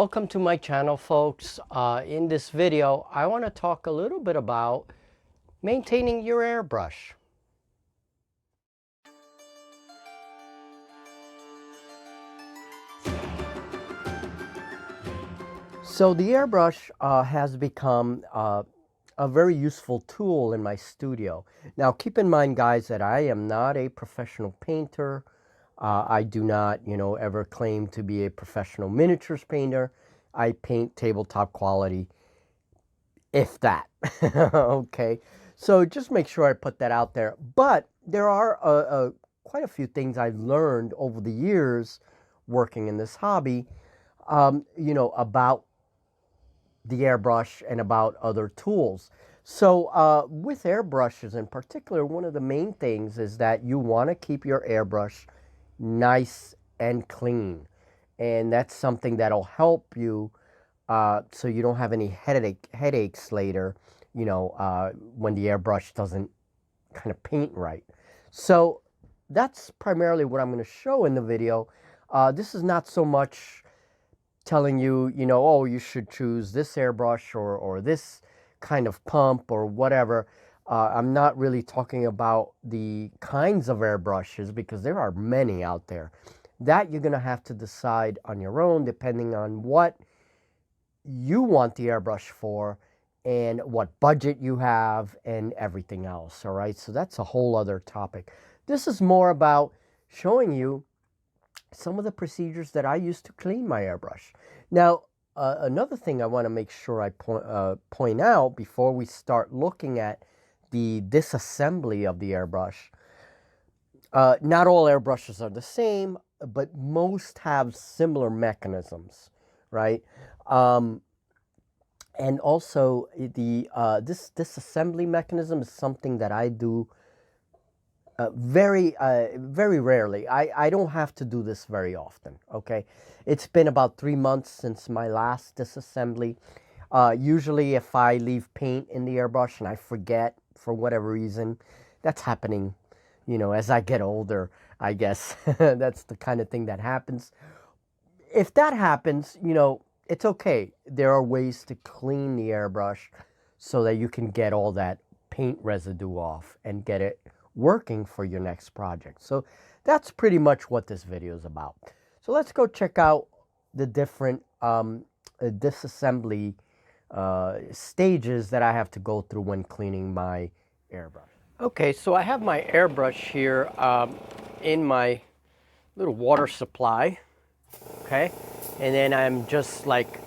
Welcome to my channel, folks. In this video, I want to talk a little bit about maintaining your airbrush. So the airbrush has become a very useful tool in my studio. Now, keep in mind, guys, that I am not a professional painter. I do not, ever claim to be a professional miniatures painter. I paint tabletop quality, if that. Okay, so just make sure I put that out there. But there are quite a few things I've learned over the years working in this hobby, about the airbrush and about other tools. So with airbrushes in particular, one of the main things is that you want to keep your airbrush nice and clean. And that's something that'll help you so you don't have any headaches later, when the airbrush doesn't kind of paint right. So that's primarily what I'm going to show in the video. This is not so much telling you, oh, you should choose this airbrush or this kind of pump or whatever. I'm not really talking about the kinds of airbrushes because there are many out there. That you're going to have to decide on your own depending on what you want the airbrush for and what budget you have and everything else. All right, so that's a whole other topic. This is more about showing you some of the procedures that I use to clean my airbrush. Now, another thing I want to make sure I point out before we start looking at the disassembly of the airbrush. Not all airbrushes are the same, but most have similar mechanisms, right? And also this disassembly mechanism is something that I do very rarely. I don't have to do this very often, okay? It's been about 3 months since my last disassembly. Usually if I leave paint in the airbrush and I forget for whatever reason, that's happening, as I get older, I guess. That's the kind of thing that happens. If that happens, it's okay. There are ways to clean the airbrush so that you can get all that paint residue off and get it working for your next project. So that's pretty much what this video is about. So let's go check out the different disassembly stages that I have to go through when cleaning my airbrush. Okay, so I have my airbrush here in my little water supply, okay? And then I'm just like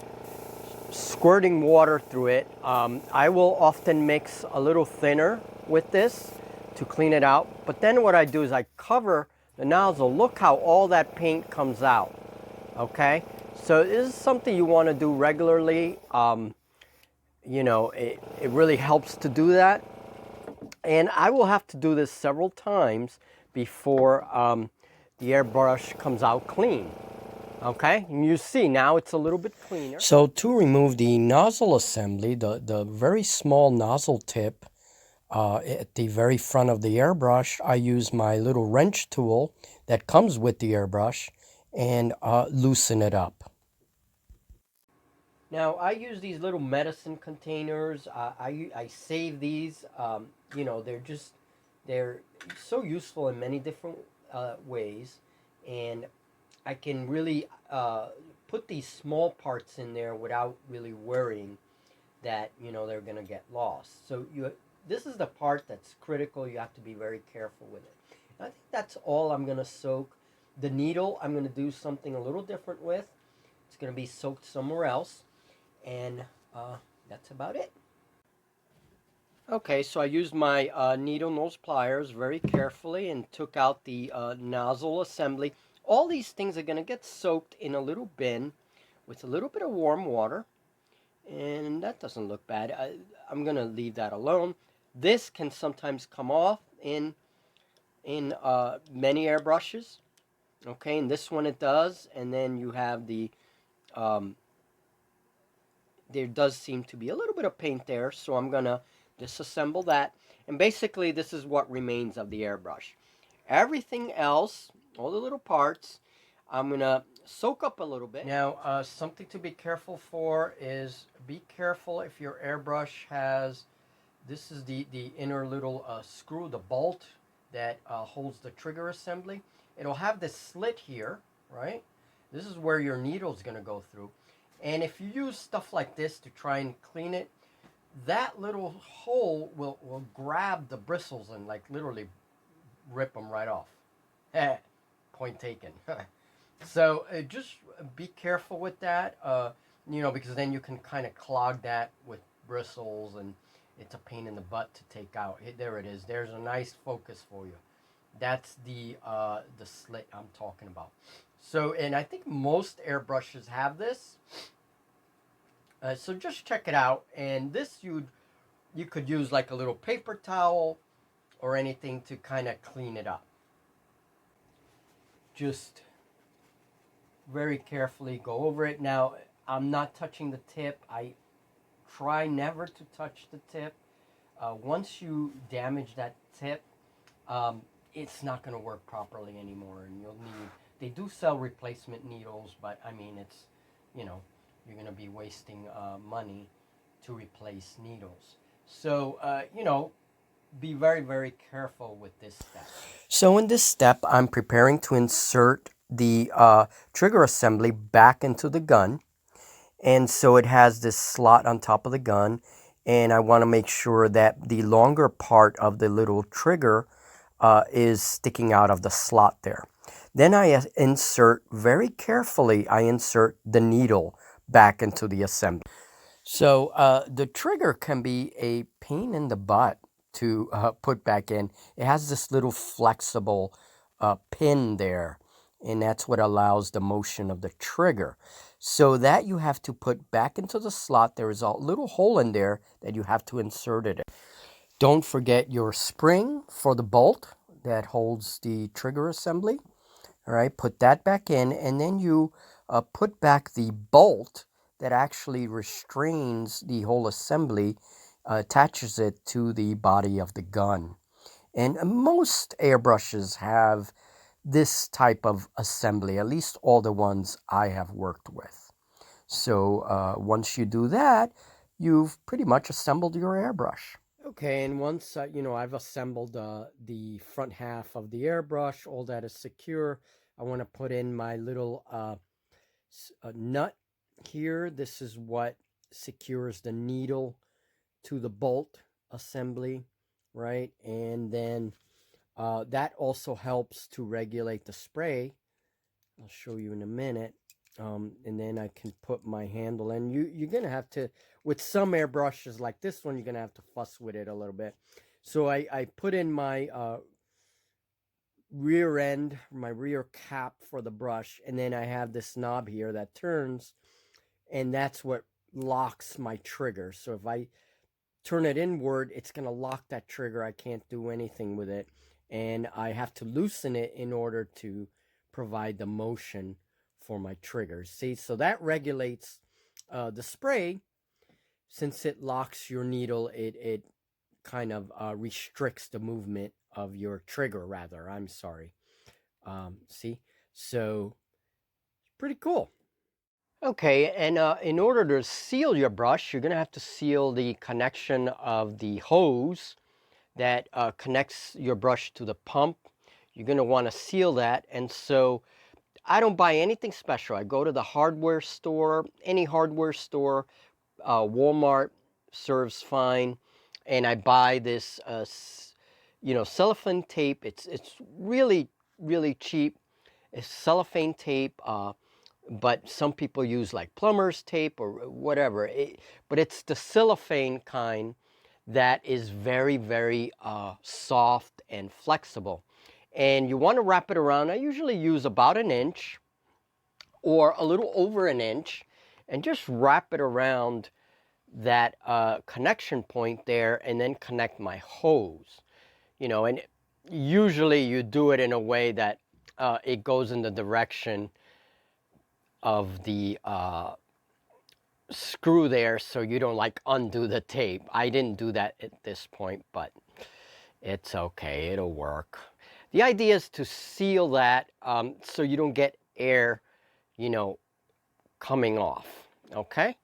squirting water through it. I will often mix a little thinner with this to clean it out. But then what I do is I cover the nozzle. Look how all that paint comes out, okay? So this is something you want to do regularly. It really helps to do that. And I will have to do this several times before the airbrush comes out clean. Okay, and you see now it's a little bit cleaner. So to remove the nozzle assembly, the very small nozzle tip at the very front of the airbrush, I use my little wrench tool that comes with the airbrush and loosen it up. Now I use these little medicine containers. I save these. They're so useful in many different ways, and I can really put these small parts in there without really worrying that they're gonna get lost. So this is the part that's critical. You have to be very careful with it. And I think that's all I'm gonna soak. The needle I'm gonna do something a little different with. It's gonna be soaked somewhere else, and that's about it. Okay, so I used my needle nose pliers very carefully and took out the nozzle assembly. All these things are going to get soaked in a little bin with a little bit of warm water. And that doesn't look bad. I'm going to leave that alone. This can sometimes come off in many airbrushes. Okay, and this one it does. And then you have the... there does seem to be a little bit of paint there, so I'm going to disassemble that. And basically, this is what remains of the airbrush. Everything else, all the little parts, I'm gonna soak up a little bit. Now, something to be careful for is be careful if your airbrush has, this is the inner little screw, the bolt that holds the trigger assembly. It'll have this slit here, right? This is where your needle is gonna go through. And if you use stuff like this to try and clean it, that little hole will grab the bristles and like literally rip them right off. Point taken. So just be careful with that, because then you can kind of clog that with bristles, and it's a pain in the butt to take out. There it is. There's a nice focus for you. That's the slit I'm talking about. So, and I think most airbrushes have this. So just check it out. And this you could use like a little paper towel or anything to kind of clean it up. Just very carefully go over it. Now, I'm not touching the tip. I try never to touch the tip. Once you damage that tip, it's not going to work properly anymore, and you'll need, they do sell replacement needles, but I mean, it's, you're going to be wasting money to replace needles. So, be very, very careful with this step. So in this step, I'm preparing to insert the trigger assembly back into the gun. And so it has this slot on top of the gun. And I want to make sure that the longer part of the little trigger is sticking out of the slot there. Then I insert, very carefully, I insert the needle back into the assembly. So the trigger can be a pain in the butt to put back in. It has this little flexible pin there, and that's what allows the motion of the trigger. So that you have to put back into the slot. There is a little hole in there that you have to insert it in. Don't forget your spring for the bolt that holds the trigger assembly. All right, put that back in, and then you put back the bolt that actually restrains the whole assembly, attaches it to the body of the gun. And most airbrushes have this type of assembly, at least all the ones I have worked with. So once you do that, you've pretty much assembled your airbrush. Okay, and once, I've assembled the front half of the airbrush, all that is secure, I want to put in my little nut here. This is what secures the needle to the bolt assembly, right? And then that also helps to regulate the spray. I'll show you in a minute. And then I can put my handle in. You're going to have to, with some airbrushes like this one, you're going to have to fuss with it a little bit. So I put in my rear end, my rear cap for the brush, and then I have this knob here that turns, and that's what locks my trigger. So if I turn it inward, it's going to lock that trigger. I can't do anything with it, and I have to loosen it in order to provide the motion for my triggers. See, so that regulates the spray. Since it locks your needle, it kind of restricts the movement of your trigger, rather. I'm sorry. See, so pretty cool. Okay, and in order to seal your brush, you're going to have to seal the connection of the hose that connects your brush to the pump. You're going to want to seal that, and so I don't buy anything special. I go to the hardware store, any hardware store, Walmart serves fine, and I buy this, cellophane tape. It's really, really cheap. It's cellophane tape, but some people use like plumber's tape or whatever. But it's the cellophane kind that is very, very soft and flexible. And you want to wrap it around. I usually use about 1 inch or a little over 1 inch, and just wrap it around that connection point there, and then connect my hose. And usually you do it in a way that it goes in the direction of the screw there, so you don't like undo the tape. I didn't do that at this point, but it's okay, it'll work. The idea is to seal that so you don't get air, you know, coming off, okay?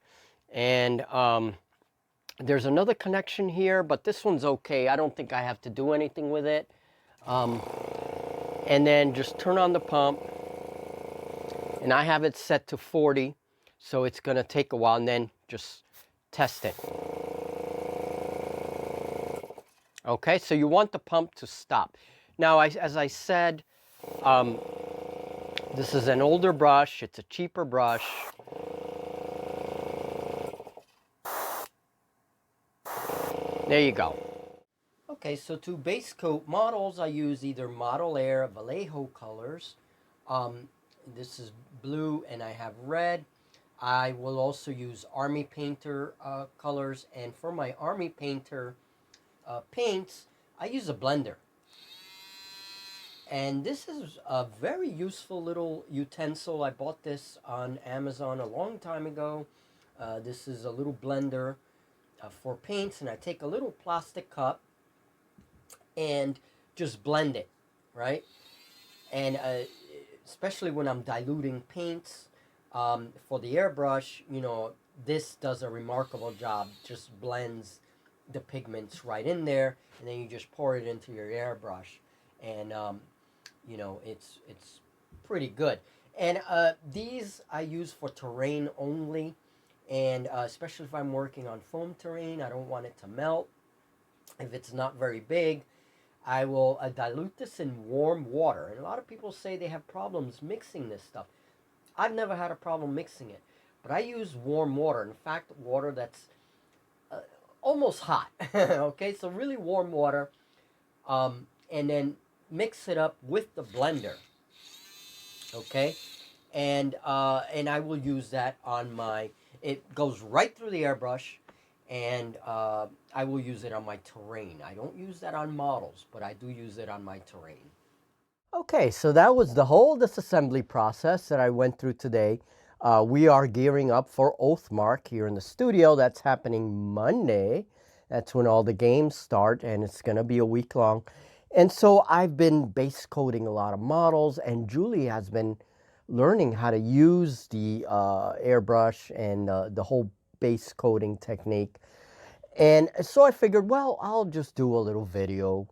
And there's another connection here, but this one's okay. I don't think I have to do anything with it. And then just turn on the pump, and I have it set to 40, so it's gonna take a while, and then just test it. Okay, so you want the pump to stop. Now, as I said, this is an older brush, it's a cheaper brush. There you go. Okay, so to base coat models, I use either Model Air Vallejo colors. This is blue and I have red. I will also use Army Painter colors, and for my Army Painter paints, I use a blender. And this is a very useful little utensil. I bought this on Amazon a long time ago. This is a little blender for paints, and I take a little plastic cup and just blend it, right? And especially when I'm diluting paints for the airbrush, you know, this does a remarkable job. Just blends the pigments right in there, and then you just pour it into your airbrush, and you know, it's pretty good. And these I use for terrain only, and especially if I'm working on foam terrain, I don't want it to melt. If it's not very big, I will dilute this in warm water. And a lot of people say they have problems mixing this stuff. I've never had a problem mixing it, but I use warm water. In fact, water that's almost hot. Okay, so really warm water, and then mix it up with the blender. Okay, and I will use that on my. It goes right through the airbrush, and I will use it on my terrain. I don't use that on models, but I do use it on my terrain. Okay, so that was the whole disassembly process that I went through today. We are gearing up for Oathmark here in the studio. That's happening Monday. That's when all the games start, and it's going to be a week long. And so I've been base coating a lot of models, and Julie has been learning how to use the airbrush and the whole base coating technique. And so I figured, well, I'll just do a little video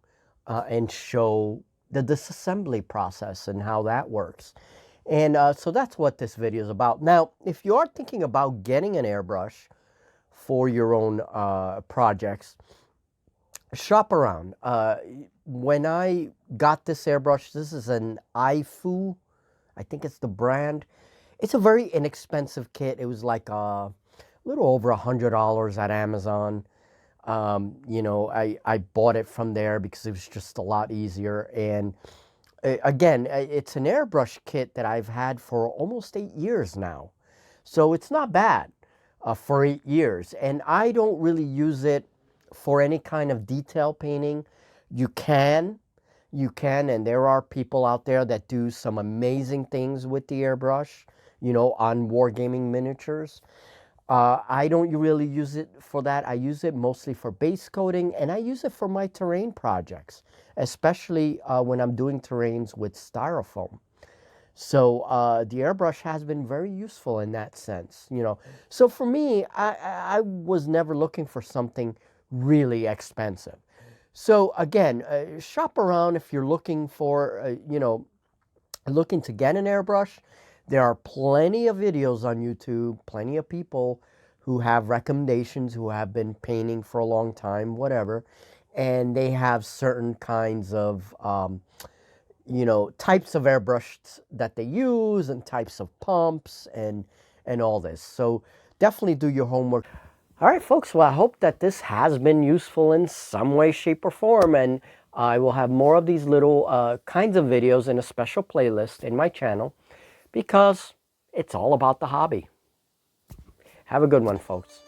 and show the disassembly process and how that works. And so that's what this video is about. Now, if you are thinking about getting an airbrush for your own projects, shop around. When I got this airbrush, this is an iFu, I think it's the brand. It's a very inexpensive kit. It was like a little over $100 at Amazon. You know, I bought it from there because it was just a lot easier. And again, it's an airbrush kit that I've had for almost 8 years now. So it's not bad for 8 years. And I don't really use it for any kind of detail painting. You can, and there are people out there that do some amazing things with the airbrush, you know, on wargaming miniatures. I don't really use it for that. I use it mostly for base coating, and I use it for my terrain projects, especially when I'm doing terrains with styrofoam. So the airbrush has been very useful in that sense, you know. So for me, I was never looking for something really expensive. So again, shop around if you're looking for, you know, looking to get an airbrush. There are plenty of videos on YouTube, plenty of people who have recommendations, who have been painting for a long time, whatever, and they have certain kinds of, you know, types of airbrush that they use and types of pumps and all this. So definitely do your homework. All right, folks, well, I hope that this has been useful in some way, shape, or form, and I will have more of these little kinds of videos in a special playlist in my channel, because it's all about the hobby. Have a good one, folks.